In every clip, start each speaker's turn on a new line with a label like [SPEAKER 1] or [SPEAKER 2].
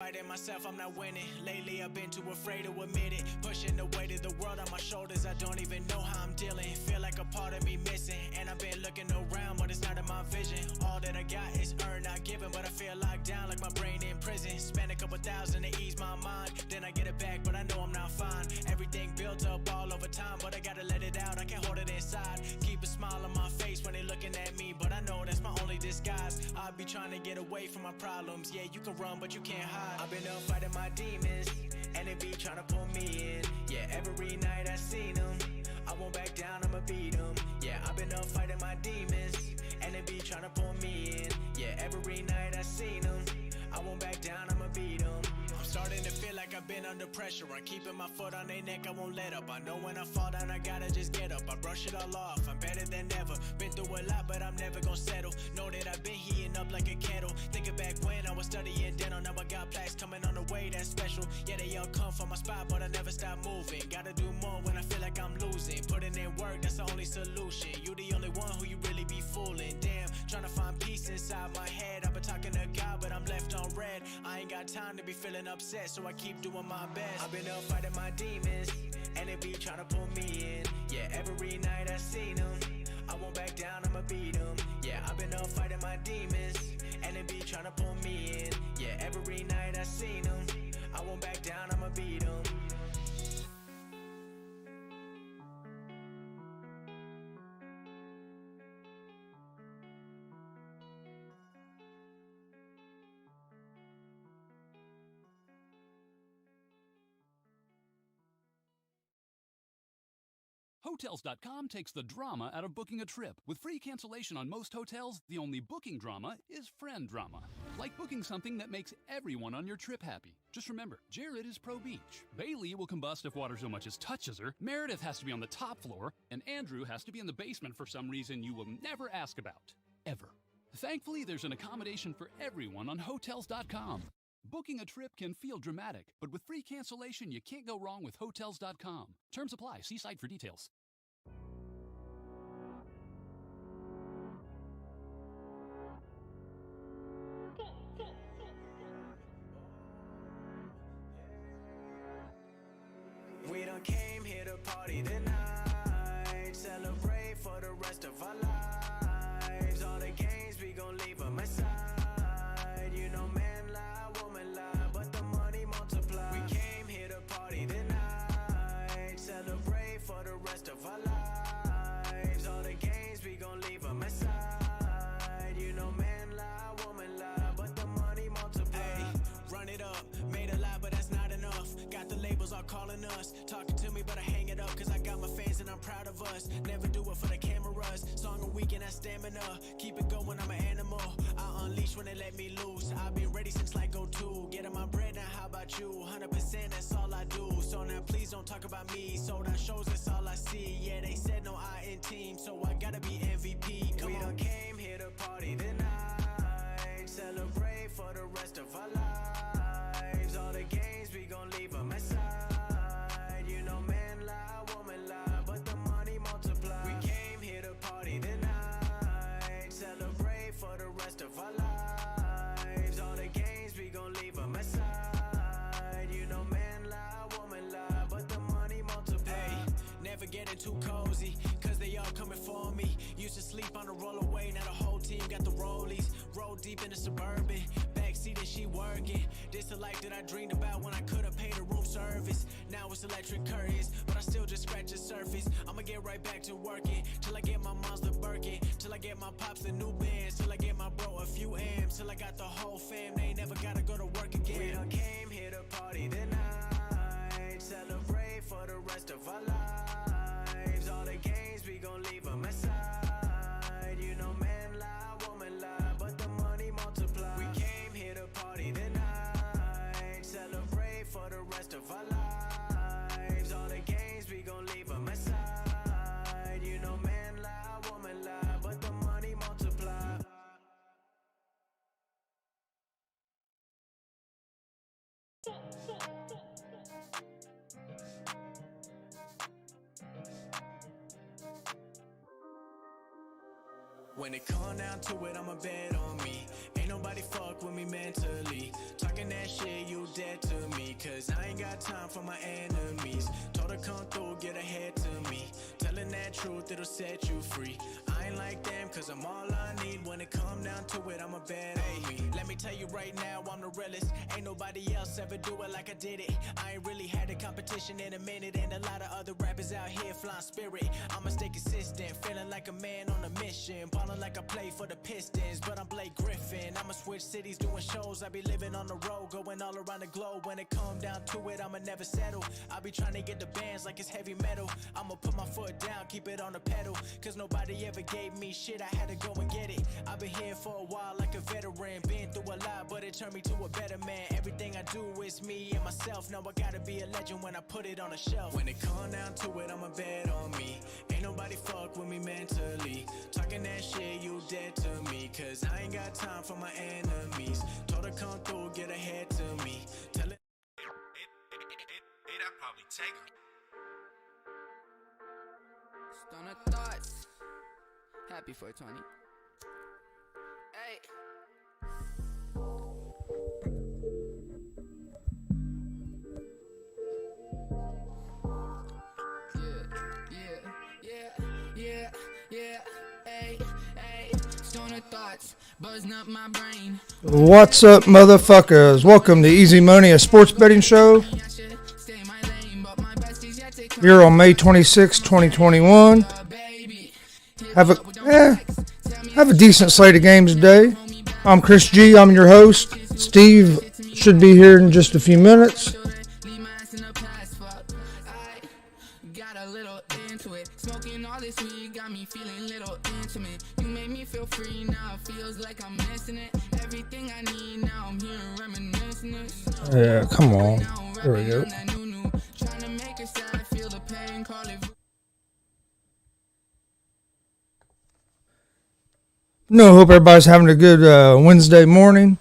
[SPEAKER 1] Fighting myself, I'm not winning. Lately I've been too afraid to admit it. Pushing the weight of the world on my shoulders, I don't even know how I'm dealing. Feel like a part of me missing, and I've been looking around, but it's not in my vision. All that I got is earned, not given, but I feel locked down like my brain in prison. Spend a couple thousand to ease my mind, then I get it back, but I know I'm not fine. Everything built up all over time, but I gotta let it out, I can't hold it inside. Keep a smile on my face when they looking at me, but I know that's my only disguise. I be trying to get away from my problems. Yeah, you can run, but you can't hide. I've been up fighting my demons, and they be trying to pull me in. Yeah, every night I seen them, I won't back down, I'ma beat them. Yeah, I've been up fighting my demons, and they be trying to pull me in. Yeah, every night I seen them, I won't back down, I'ma beat them. I'm starting to feel like I've been under pressure. I'm keeping my foot on their neck, I won't let up. I know when I fall down, I gotta just get up. I brush it all off, I'm better than ever. Been through a lot, but I'm never gonna settle. Know that I've been heating up like a kettle. Thinking back when I was studying dental, now I got plaques coming on the way, that's special. Yeah, they all come from my spot, but I never stop moving. Gotta do more when I feel like I'm losing. Putting in work, that's the only solution. You the only one who you really be fooling. Damn, trying to find peace inside my head. I've been talking to God, but I'm left on red. I ain't got time to be feeling upset, so I keep doing my best. I've been up fighting my demons, and they be trying to pull me in. Yeah, every night I seen them, I won't back down, I'ma beat them. Yeah, I've been up fighting my demons, and they be trying to pull me in. Yeah, every night I seen them, I won't back down, I'ma beat them.
[SPEAKER 2] Hotels.com takes the drama out of booking a trip. With free cancellation on most hotels, the only booking drama is friend drama. Like booking something that makes everyone on your trip happy. Just remember, Jared is pro beach. Bailey will combust if water so much as touches her. Meredith has to be on the top floor. And Andrew has to be in the basement for some reason you will never ask about. Ever. Thankfully, there's an accommodation for everyone on Hotels.com. Booking a trip can feel dramatic, but with free cancellation, you can't go wrong with Hotels.com. Terms apply. See site for details.
[SPEAKER 1] We done came here to party tonight, celebrate for the rest of our lives. All the games, we gon' leave them aside. You know, man lie, woman lie, but the money multiply. We came here to party tonight, celebrate for the rest of our lives. All the games, we gon' leave them aside. You know, man lie, woman lie, but the money multiply. Hey, run it up, made a lot, but that's not enough. Got the labels all calling us, talking to me, but I hang it up, cause I got my fans and I'm proud of us. Never do it for the cameras, song a week and that's stamina. Keep it going, I'm an animal, I'll unleash when they let me loose. I've been ready since like '02, getting my bread, now how about you? 100%, that's all I do, so now please don't talk about me. Sold out shows, that's all I see, yeah, they said no I in team, so I gotta be MVP. Come on. We done came here to party tonight, celebrate for the rest of our lives. All the games, we gon' leave them aside. You know, man lie, woman lie, but the money multiply. We came here to party tonight, celebrate for the rest of our lives. All the games, we gon' leave them aside. You know, man lie, woman lie, but the money multiply. Hey, never getting too cozy, cause they all coming for me. Used to sleep on a rollaway, now the whole team got the rollies. Roll deep in the Suburban, backseat and she working. This the life that I dreamed about when I could've paid a room service. Now it's electric curtains, but I still just scratch the surface. I'ma get right back to working, till I get my mom's the Birkin, till I get my pops the new bands, till I get my bro a few M's, till I got the whole fam, they ain't never gotta go to work again. We done came here to party tonight, celebrate for the rest of our lives. All the games, we gon' leave them aside. You know, man lie, woman lie, but the money multiply. We came here to party tonight, celebrate for the rest of our lives. All the games, we gon' leave them aside. You know, man lie, woman lie, but the money multiply. When it come down to it, I'ma bet on me. Ain't nobody fuck with me mentally. Talking that shit, you dead to me. Cause I ain't got time for my enemies. Told her come through, get ahead to me. Telling that truth, it'll set you free. I ain't like them, cause I'm all I need. When it come down to it, I'ma bet on me. Let me tell you right now, I'm the realest. Ain't nobody else ever do it like I did it. I ain't really had a competition in a minute. And a lot of other rappers out here flying spirit. I'ma stay consistent, feeling like a man on a mission. Ballin' like I play for the Pistons, but I'm Blake Griffin. I'ma switch cities, doing shows. I be living on the road, going all around the globe. When it come down to it, I'ma never settle. I be trying to get the bands like it's heavy metal. I'ma put my foot down, keep it on the pedal. Cause nobody ever gave me shit, I had to go and get it. I've been here for a while like a veteran. Been through a lot, but it turned me to a better man. Everything I do is me and myself. Now I gotta be a legend when I put it on the shelf. When it come down to it, I'ma bet on me. Ain't nobody fuck with me mentally. Talking that shit, you dead to me. Cause I ain't got time for my enemies. Told her come through, get ahead to me. Tell it.
[SPEAKER 3] That probably take her.
[SPEAKER 4] Stunner thoughts. Happy 420. Hey. Buzzing up my brain.
[SPEAKER 5] What's up, motherfuckers? Welcome to Easy Money, a sports betting show. Here on May 26, 2021. Have a decent slate of games today. I'm Chris G. I'm your host. Steve should be here in just a few minutes. Yeah, come on. There we go. No, hope everybody's having a good Wednesday morning.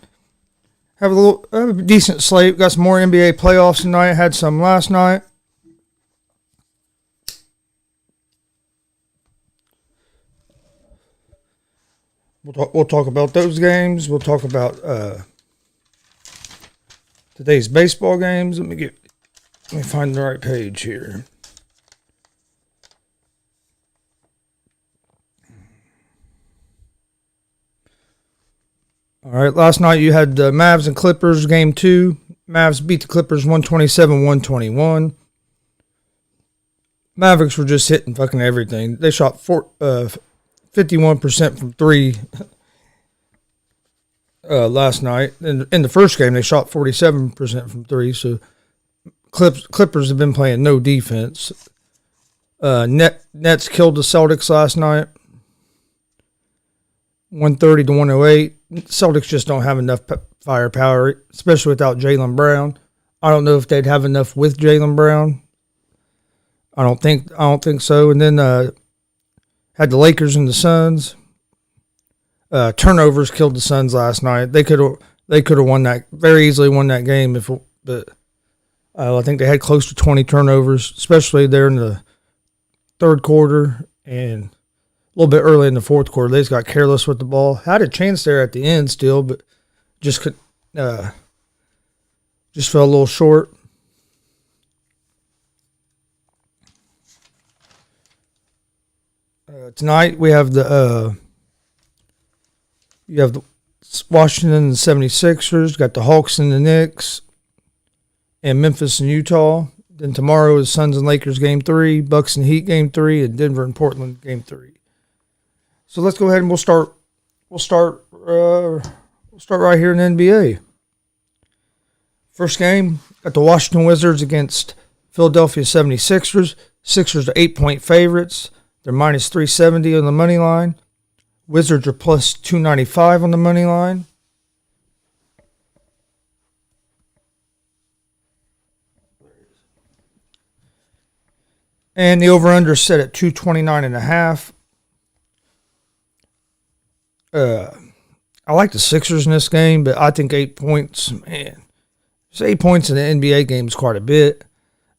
[SPEAKER 5] Have a decent slate. Got some more NBA playoffs tonight. Had some last night. We'll talk about those games. We'll talk about today's baseball games. Let me find the right page here. All right, last night you had the Mavs and Clippers game 2. Mavs beat the Clippers 127-121. Mavericks were just hitting fucking everything. They shot 51% from 3 last night. In the first game, they shot 47% from 3. So Clippers have been playing no defense. Nets killed the Celtics last night, 130-108. Celtics just don't have enough firepower, especially without Jaylen Brown. I don't know if they'd have enough with Jaylen Brown. I don't think so. And then had the Lakers and the Suns. Turnovers killed the Suns last night. They could have won that, very easily won that game, but I think they had close to 20 turnovers, especially there in the third quarter and a little bit early in the fourth quarter. They just got careless with the ball. Had a chance there at the end still, but just fell a little short. Tonight we have the Washington and the 76ers, got the Hawks and the Knicks, and Memphis and Utah. Then tomorrow is Suns and Lakers game 3, Bucks and Heat game 3, and Denver and Portland game 3. So let's go ahead and we'll start right here in the NBA. First game, got the Washington Wizards against Philadelphia 76ers. Sixers are 8-point favorites. They're minus 370 on the money line. Wizards are plus 295 on the money line. And the over-under is set at 229.5. I like the Sixers in this game, but I think 8 points, man. It's 8 points in the NBA game is quite a bit.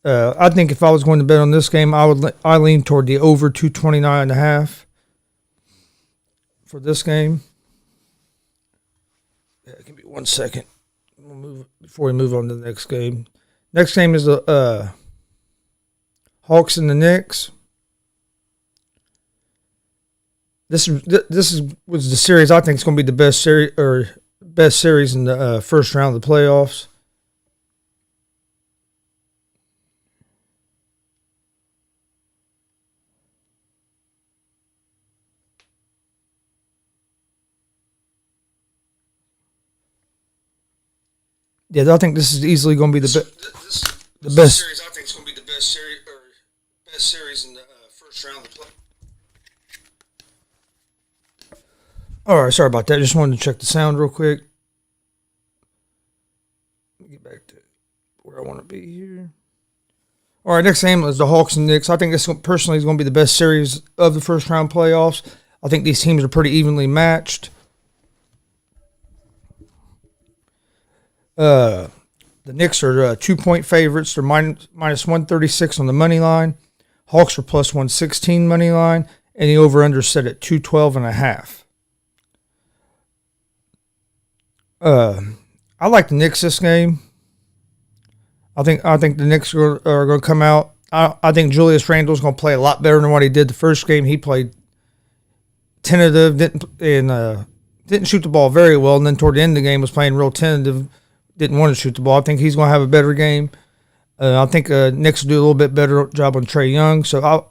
[SPEAKER 5] I think if I was going to bet on this game, I lean toward the over 229.5. for this game. Yeah, give me 1 second. We'll move before we move on to the next game. Next game is the Hawks and the Knicks. This was the series I think is going to be the best series in the first round of the playoffs. Yeah, I think this is easily going to be the best series. I think it's going to be the best series in the first round of the playoffs. All right, sorry about that. Just wanted to check the sound real quick. Let me get back to where I want to be here. All right, next game is the Hawks and Knicks. I think this personally is going to be the best series of the first round playoffs. I think these teams are pretty evenly matched. The Knicks are 2-point favorites. They're minus 136 on the money line. Hawks are plus 116 money line, and the over/under set at 212.5. I like the Knicks this game. I think the Knicks are going to come out. I think Julius Randle is going to play a lot better than what he did the first game. He played tentative, didn't shoot the ball very well, and then toward the end of the game was playing real tentative, didn't want to shoot the ball. I think he's going to have a better game. I think Knicks will do a little bit better job on Trae Young. So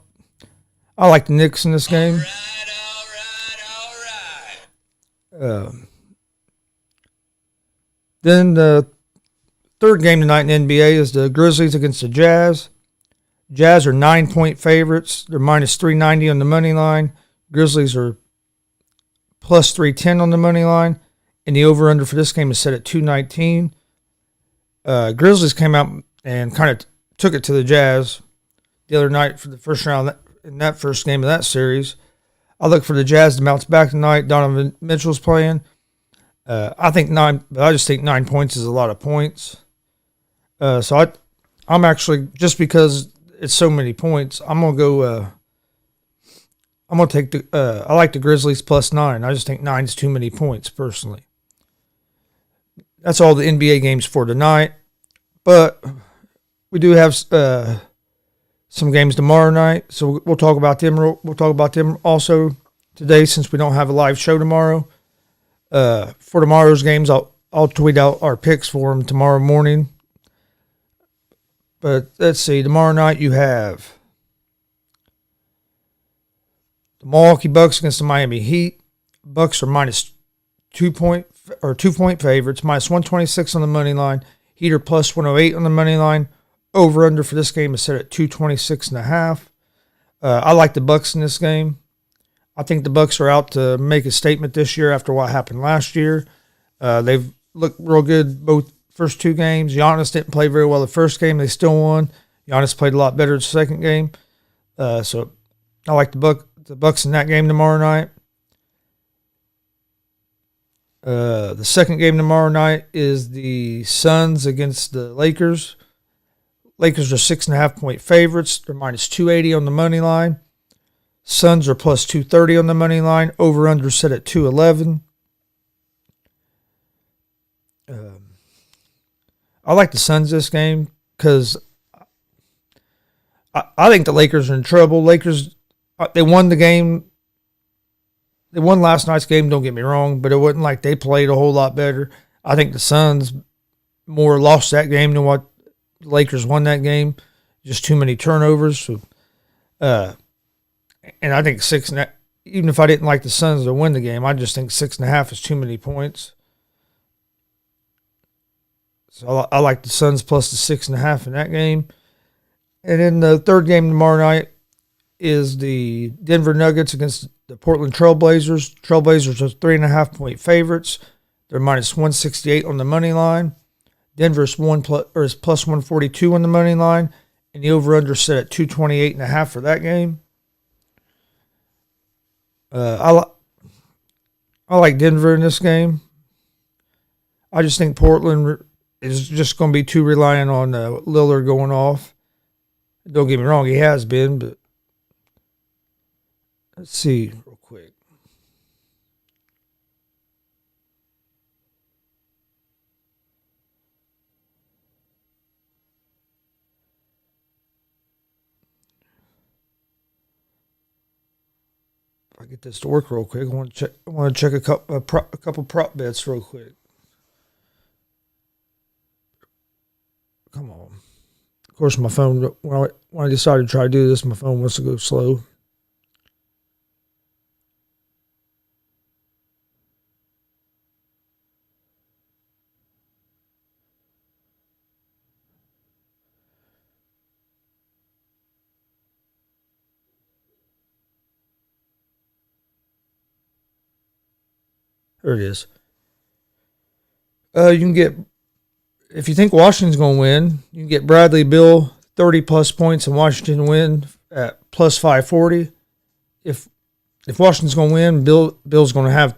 [SPEAKER 5] I like the Knicks in this game. All right. Then the third game tonight in the NBA is the Grizzlies against the Jazz. Jazz are 9-point favorites. They're minus 390 on the money line. Grizzlies are plus 310 on the money line. And the over-under for this game is set at 219. Grizzlies came out and kind of took it to the Jazz the other night for the first round in that first game of that series. I look for the Jazz to bounce back tonight. Donovan Mitchell's playing. I just think 9 points is a lot of points. So I'm actually, just because it's so many points, I'm gonna go. I'm gonna take I like the Grizzlies plus 9. I just think 9 is too many points personally. That's all the NBA games for tonight, but we do have some games tomorrow night, so we'll talk about them. We'll talk about them also today since we don't have a live show tomorrow. For tomorrow's games, I'll tweet out our picks for them tomorrow morning. But let's see, tomorrow night you have the Milwaukee Bucks against the Miami Heat. Bucks are minus 2-point favorites, minus 126 on the money line. Heat are plus 108 on the money line. Over under for this game is set at 226.5. I like the Bucks in this game. I think the Bucks are out to make a statement this year after what happened last year. They've looked real good both first two games. Giannis didn't play very well the first game. They still won. Giannis played a lot better the second game. So I like the Bucks in that game tomorrow night. The second game tomorrow night is the Suns against the Lakers. Lakers are 6.5-point favorites. They're minus 280 on the money line. Suns are plus 230 on the money line. Over-under set at 211. I like the Suns this game because I think the Lakers are in trouble. Lakers, they won the game. They won last night's game, don't get me wrong, but it wasn't like they played a whole lot better. I think the Suns more lost that game than what the Lakers won that game. Just too many turnovers. So, and I think 6.5, even if I didn't like the Suns to win the game, I just think 6.5 is too many points. So I like the Suns plus the 6.5 in that game. And then the third game tomorrow night is the Denver Nuggets against the Portland Trailblazers. Trailblazers are 3.5-point favorites. They're minus 168 on the money line. Denver is plus 142 on the money line, and the over/under set at 228.5 for that game. I like Denver in this game. I just think Portland is just going to be too reliant on Lillard going off. Don't get me wrong, he has been, but let's see real quick. I get this to work real quick. I want to check a couple prop bets real quick. Come on. Of course, my phone, when I decided to try to do this, my phone wants to go slow. There it is. You can get, if you think Washington's going to win, you can get Bradley Beal 30 plus points and Washington win at plus 540. If Washington's going to win, Bill's going to have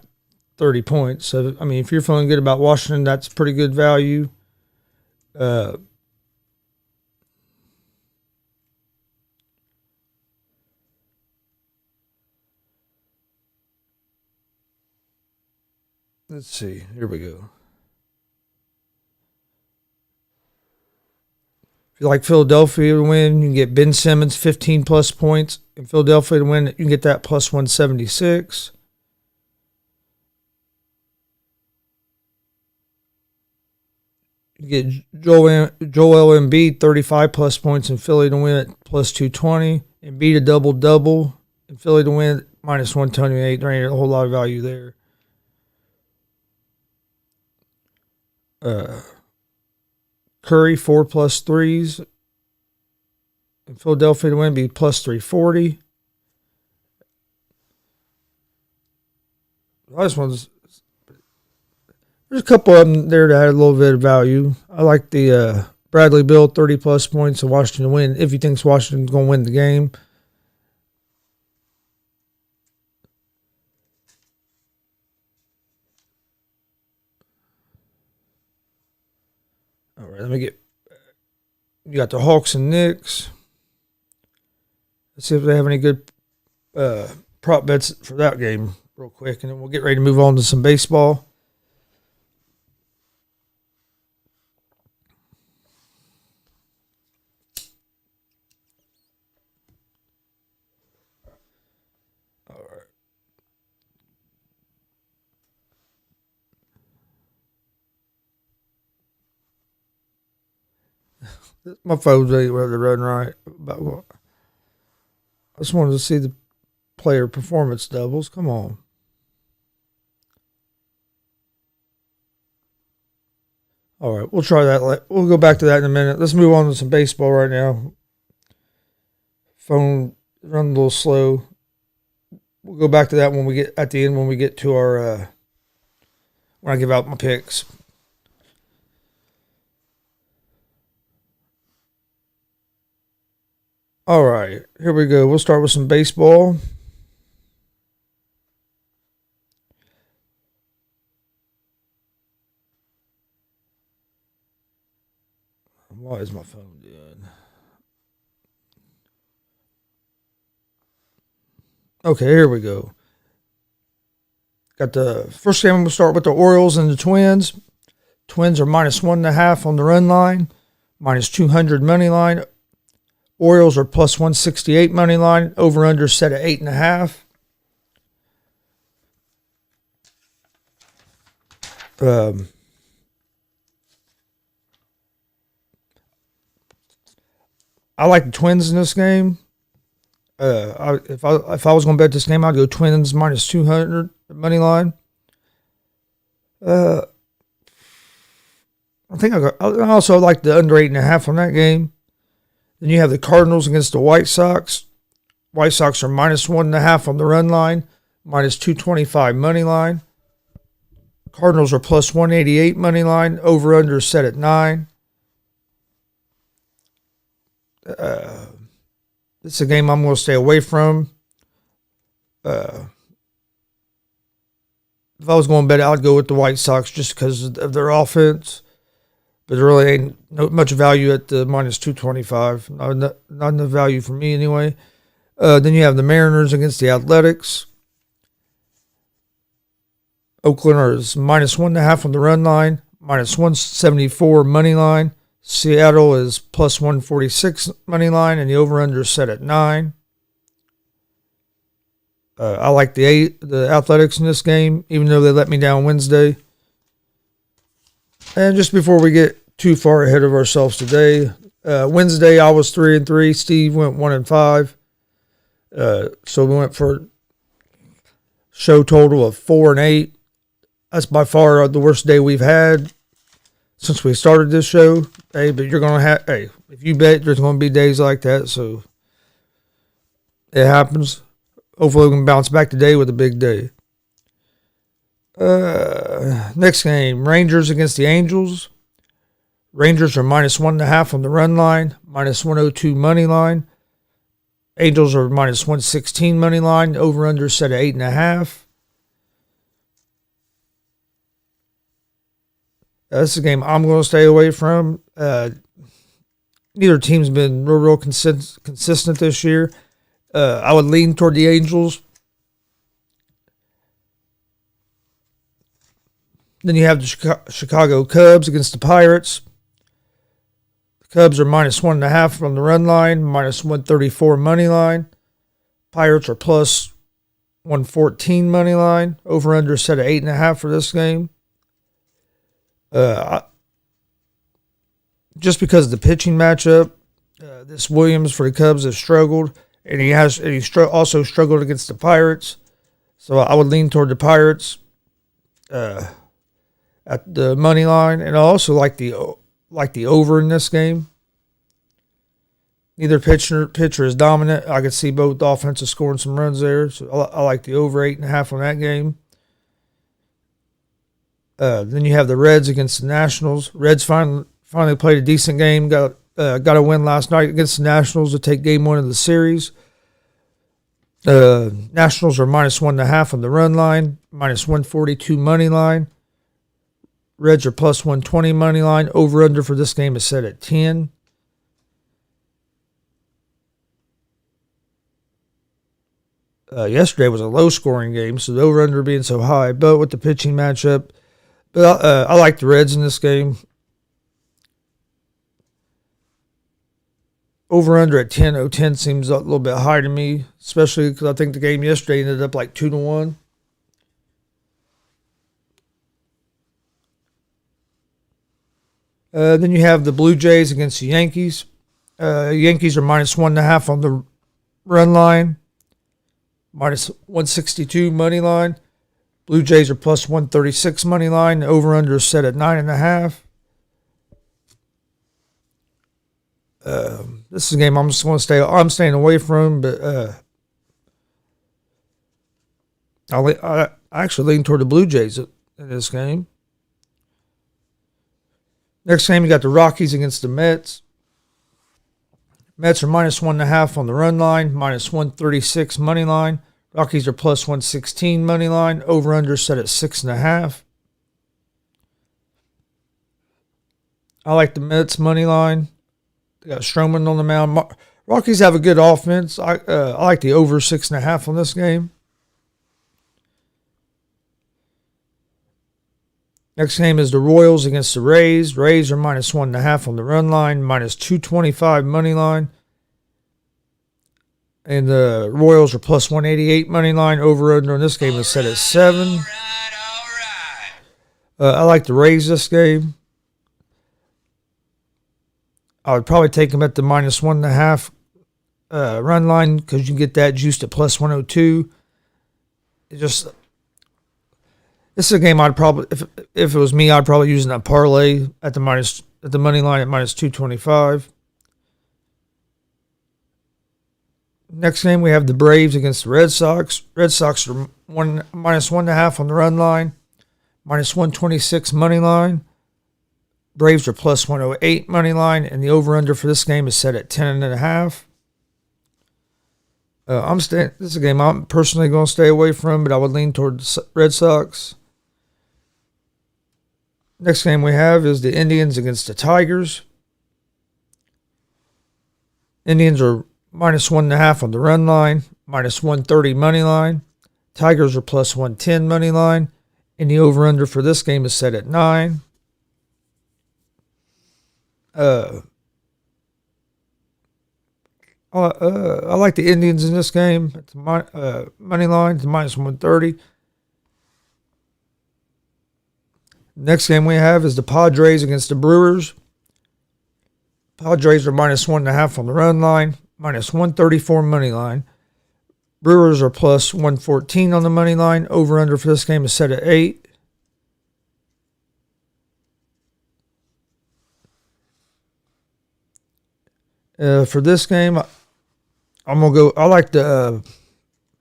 [SPEAKER 5] 30 points. So, I mean, if you're feeling good about Washington, that's pretty good value. Let's see. Here we go. If you like Philadelphia to win, you can get Ben Simmons 15 plus points. In Philadelphia to win, you can get that plus 176. You get Joel Embiid 35 plus points in Philly to win at plus 220. Embiid a double-double in Philly to win minus 128. There ain't a whole lot of value there. Curry 4 plus threes in Philadelphia to win be plus 340. Last one's, there's a couple of them there that had a little bit of value. I like the Bradley Beal 30 plus points and Washington to win if he thinks Washington's going to win the game. All right, let me get. You got the Hawks and Knicks. Let's see if they have any good prop bets for that game real quick, and then we'll get ready to move on to some baseball. All right. My phone's ain't ready to run right. About what? I just wanted to see the player performance doubles. Come on. All right, we'll try that. We'll go back to that in a minute. Let's move on to some baseball right now. Phone running a little slow. We'll go back to that when we get at the end when we get to our when I give out my picks. All right, here we go. We'll start with some baseball. Why is my phone doing? Okay, here we go. Got the first game. We'll start with the Orioles and the Twins. Twins are minus 1.5 on the run line, minus 200 money line. Orioles are plus 168 money line. Over under set at 8.5. I like the Twins in this game. If I was going to bet this game, I'd go Twins minus 200 money line. I also like the under 8.5 on that game. Then you have the Cardinals against the White Sox. White Sox are minus 1.5 on the run line, minus 225 money line. Cardinals are plus 188 money line. Over under set at 9. This is a game I'm going to stay away from. If I was going to bet, I'd go with the White Sox just because of their offense. But there really ain't much value at the minus 225. Not enough value for me anyway. Then you have the Mariners against the Athletics. Oakland is minus 1.5 on the run line, minus 174 money line. Seattle is plus 146 money line, and the over-under is set at 9. I like the Athletics in this game, even though they let me down Wednesday. And just before we get too far ahead of ourselves today, Wednesday I was 3-3. Steve went 1-5. So we went for a show total of 4-8. That's by far the worst day we've had since we started this show. Hey, but you're gonna have if you bet, there's gonna be days like that. So it happens. Hopefully we can bounce back today with a big day. Next game, Rangers against the Angels. Rangers are -1.5 on the run line, -102 money line. Angels are -116 money line. Over under set at 8.5. This is a game I'm going to stay away from. Neither team's been real consistent this year. I would lean toward the Angels. Then you have the Chicago Cubs against the Pirates. The Cubs are -1.5 from the run line, -134 money line. Pirates are +114 money line. Over under set at 8.5 for this game. Just because of the pitching matchup, this Williams for the Cubs has struggled, and he also struggled against the Pirates. So I would lean toward the Pirates at the money line, and I also like the over in this game. Neither pitcher is dominant. I could see both offenses scoring some runs there, so I like the over 8.5 on that game. Then you have the Reds against the Nationals. Reds finally played a decent game. Got a win last night against the Nationals to take Game 1 of the series. Nationals are -1.5 on the run line, -142 money line. Reds are +120 money line. Over under for this game is set at 10. Yesterday was a low scoring game, so the over under being so high, but with the pitching matchup. But I like the Reds in this game. Over under at 10 seems a little bit high to me, especially because I think the game yesterday ended up like 2-1. Then you have the Blue Jays against the Yankees. Yankees are -1.5 on the run line, -162 money line. Blue Jays are +136 money line. Over under is set at 9.5. This is a game I'm staying away from, but I actually lean toward the Blue Jays in this game. Next game, you got the Rockies against the Mets. Mets are -1.5 on the run line, -136 money line. Rockies are +116 money line. Over under set at 6.5. I like the Mets money line. They got Stroman on the mound. Rockies have a good offense. I like the over 6.5 on this game. Next game is the Royals against the Rays. Rays are -1.5 on the run line, -225 money line. And the Royals are +188 money line. Over under in this game is set at 7. I like the Rays this game. I would probably take them at the -1.5 run line because you get that juiced at +102. This is a game I'd probably, if it was me, I'd probably use that parlay at the money line at -225. Next game, we have the Braves against the Red Sox. Red Sox are -1.5 on the run line, -126 money line. Braves are +108 money line, and the over/under for this game is set at 10.5. This is a game I'm personally going to stay away from, but I would lean toward the Red Sox. Next game we have is the Indians against the Tigers. Indians are -1.5 on the run line, -130 money line. Tigers are +110 money line, and the over/under for this game is set at 9. I like the Indians in this game. It's money line to minus 130. Next game we have is the Padres against the Brewers. Padres are minus 1.5 on the run line, minus 134 money line. Brewers are plus 114 on the money line. Over under for this game is set at 8. For this game, I'm gonna go. I like the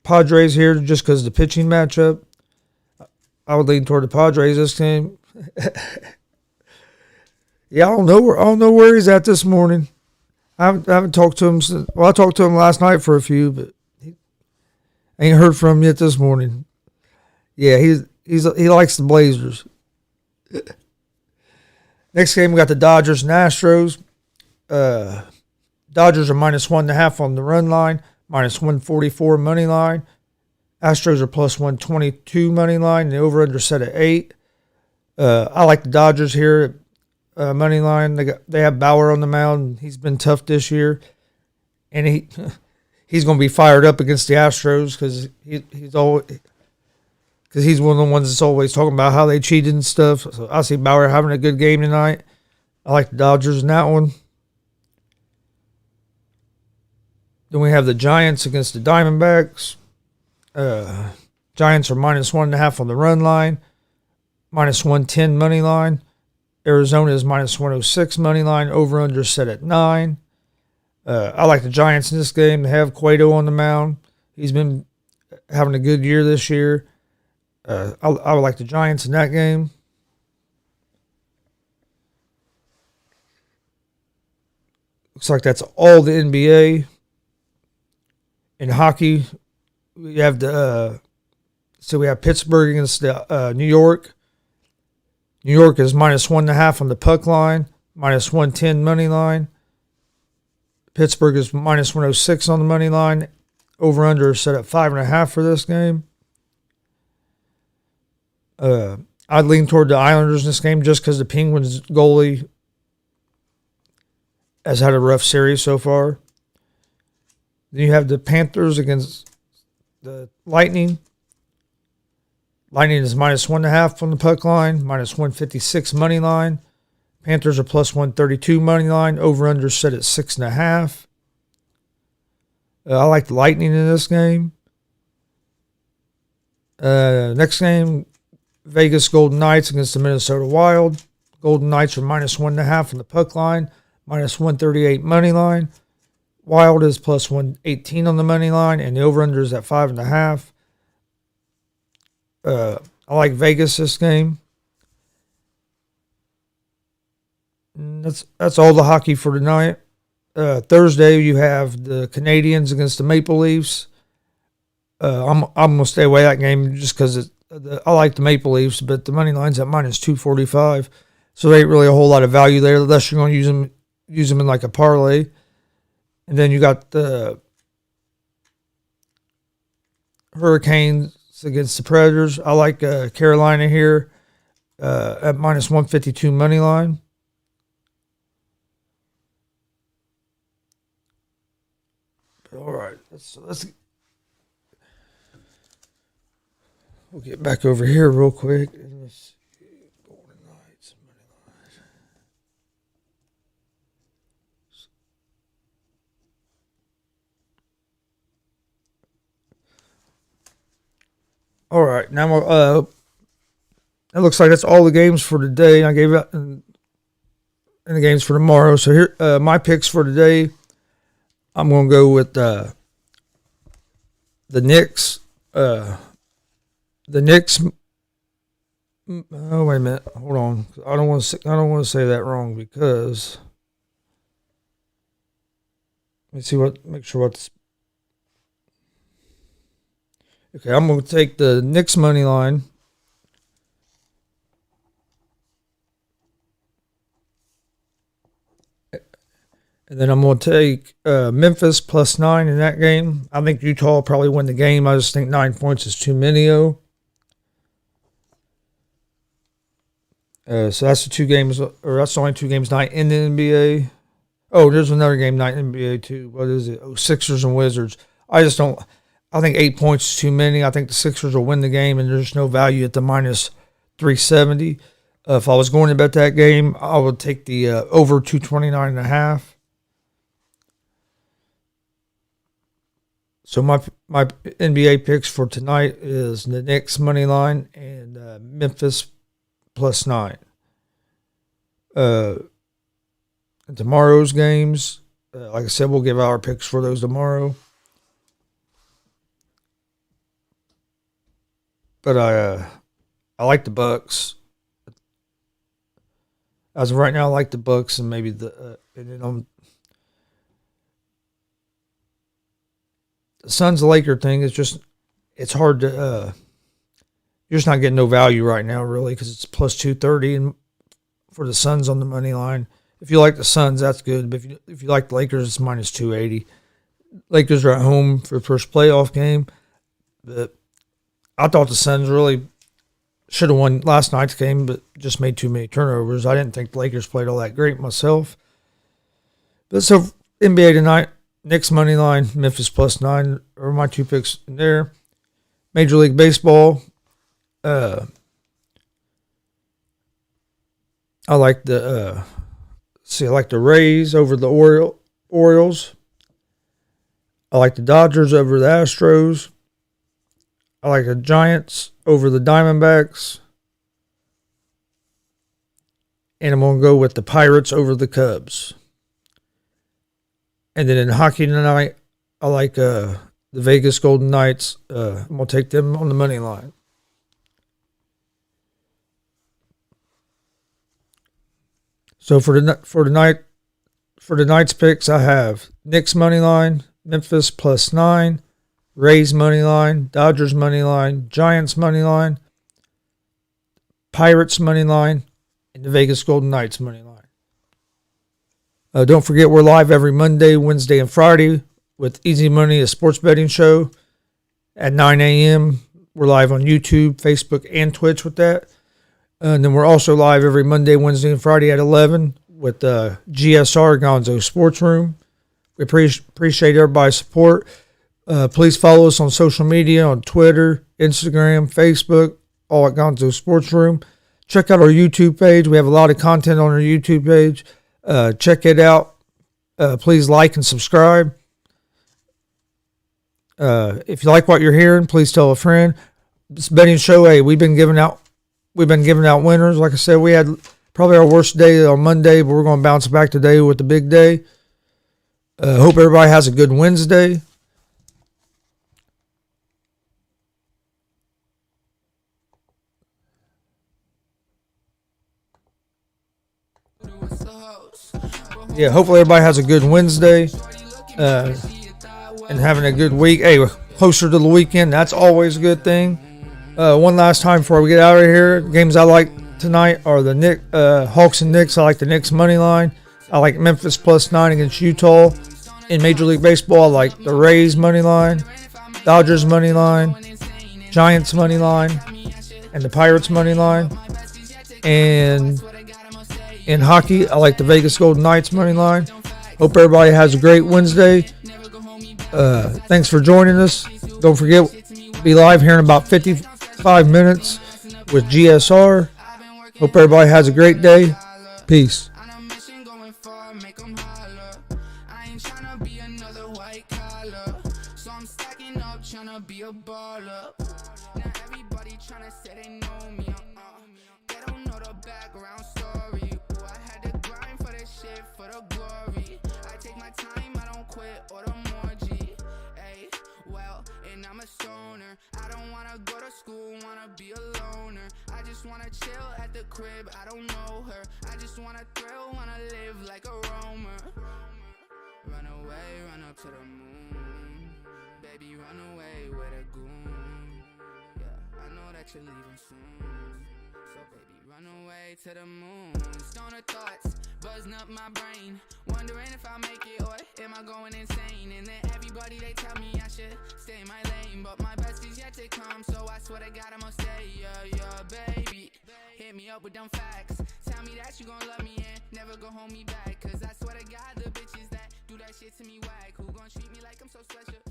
[SPEAKER 5] Padres here just because of the pitching matchup. I would lean toward the Padres this game. Yeah, I don't know where he's at this morning. I haven't talked to him since. Well, I talked to him last night for a few, but I ain't heard from him yet this morning. Yeah, he likes the Blazers. Next game we got the Dodgers and Astros. Dodgers are minus 1.5 on the run line, minus 144 money line. Astros are plus 122 money line. The over under set at 8. I like the Dodgers here. Money line. They have Bauer on the mound. He's been tough this year, and he's going to be fired up against the Astros because he's one of the ones that's always talking about how they cheated and stuff. So I see Bauer having a good game tonight. I like the Dodgers in that one. Then we have the Giants against the Diamondbacks. Giants are minus 1.5 on the run line, minus 110 money line. Arizona is minus 106 money line. Over under set at 9. I like the Giants in this game. They have Cueto on the mound. He's been having a good year this year. I would like the Giants in that game. Looks like that's all the NBA. In hockey, we have we have Pittsburgh against New York. New York is minus 1.5 on the puck line, minus 110 money line. Pittsburgh is minus 106 on the money line. Over under set at 5.5 for this game. I'd lean toward the Islanders in this game just because the Penguins goalie has had a rough series so far. Then you have the Panthers against the Lightning. Lightning is minus 1.5 on the puck line, minus 156 money line. Panthers are plus 132 money line. Over under set at 6.5. I like the Lightning in this game. Next game, Vegas Golden Knights against the Minnesota Wild. Golden Knights are minus 1.5 on the puck line, minus 138 money line. Wild is plus 118 on the money line, and the over-under is at 5.5. I like Vegas this game. And that's all the hockey for tonight. Thursday you have the Canadians against the Maple Leafs. I'm gonna stay away that game just because I like the Maple Leafs, but the money line's at minus 245, so there ain't really a whole lot of value there unless you're going to use them in like a parlay. And then you got the Hurricanes against the Predators. I like Carolina here at minus 152 money line. All right, let's we'll get back over here real quick. Let's see. Golden Knights, money line. All right, now it looks like that's all the games for today. I gave out and the games for tomorrow. So here, my picks for today. I'm going to go with the Knicks. The Knicks. Oh wait a minute, hold on. I don't want to say that wrong because let me make sure what's. Okay, I'm going to take the Knicks money line. And then I'm going to take Memphis plus 9 in that game. I think Utah will probably win the game. I just think 9 points is too many, though. So that's the two games, or that's the only two games tonight in the NBA. Oh, there's another game night in NBA too. What is it? Oh, Sixers and Wizards. I just don't. I think 8 points is too many. I think the Sixers will win the game, and there's no value at the minus 370. If I was going to bet that game, I would take the over 229.5. So my NBA picks for tonight is the Knicks money line and Memphis +9. Tomorrow's games, like I said, we'll give our picks for those tomorrow. But I like the Bucks. As of right now, I like the Bucks and maybe the the Suns Laker thing is just, it's hard to you're just not getting no value right now really because it's plus 230 and for the Suns on the money line. If you like the Suns, that's good. But if you like the Lakers, it's minus 280. Lakers are at home for the first playoff game. But I thought the Suns really should have won last night's game, but just made too many turnovers. I didn't think the Lakers played all that great myself. But so NBA tonight, Knicks money line, Memphis +9 are my two picks in there. Major League Baseball, I like the I like the Rays over the Orioles. I like the Dodgers over the Astros. I like the Giants over the Diamondbacks. And I'm going to go with the Pirates over the Cubs. And then in hockey tonight, I like the Vegas Golden Knights. I'm going to take them on the money line. So for tonight's picks, I have Knicks money line, Memphis +9, Rays money line, Dodgers money line, Giants money line, Pirates money line, and the Vegas Golden Knights money line. Don't forget we're live every Monday, Wednesday, and Friday with Easy Money, a sports betting show at 9 a.m. We're live on YouTube, Facebook, and Twitch with that. And then we're also live every Monday, Wednesday, and Friday at 11 with GSR Gonzo Sports Room. We appreciate everybody's support. Please follow us on social media, on Twitter, Instagram, Facebook, all at Gonzo Sports Room. Check out our YouTube page. We have a lot of content on our YouTube page. Check it out. Please like and subscribe. If you like what you're hearing, please tell a friend. This betting show, hey, we've been giving out winners. Like I said, we had probably our worst day on Monday, but we're going to bounce back today with the big day. Hope everybody has a good Wednesday. Yeah, hopefully everybody has a good Wednesday and having a good week. Hey, we're closer to the weekend. That's always a good thing. One last time before we get out of here, games I like tonight are the Hawks and Knicks. I like the Knicks money line. I like Memphis +9 against Utah. In Major League Baseball, I like the Rays money line, Dodgers money line, Giants money line, and the Pirates money line. And in hockey, I like the Vegas Golden Knights money line. Hope everybody has a great Wednesday. Thanks for joining us. Don't forget, be live here in about 55 minutes with GSR. Hope everybody has a great day. Peace.
[SPEAKER 4] Chill at the crib, I don't know her. I just wanna thrill, wanna live like a roamer. Run away, run up to the moon. Baby, run away with a goon. Yeah, I know that you're leaving soon. So baby, run away to the moon. Stoner thoughts, buzzing up my brain. Wondering if I'll make it or am I going insane? And then everybody, they tell me I should stay in my lane. But my best is yet to come, so I swear to God I'ma stay. Yeah, baby. Hit me up with them facts. Tell me that you gon' love me and never go hold me back. Cause I swear to God the bitch to me whack? Who gon' treat me like I'm so special?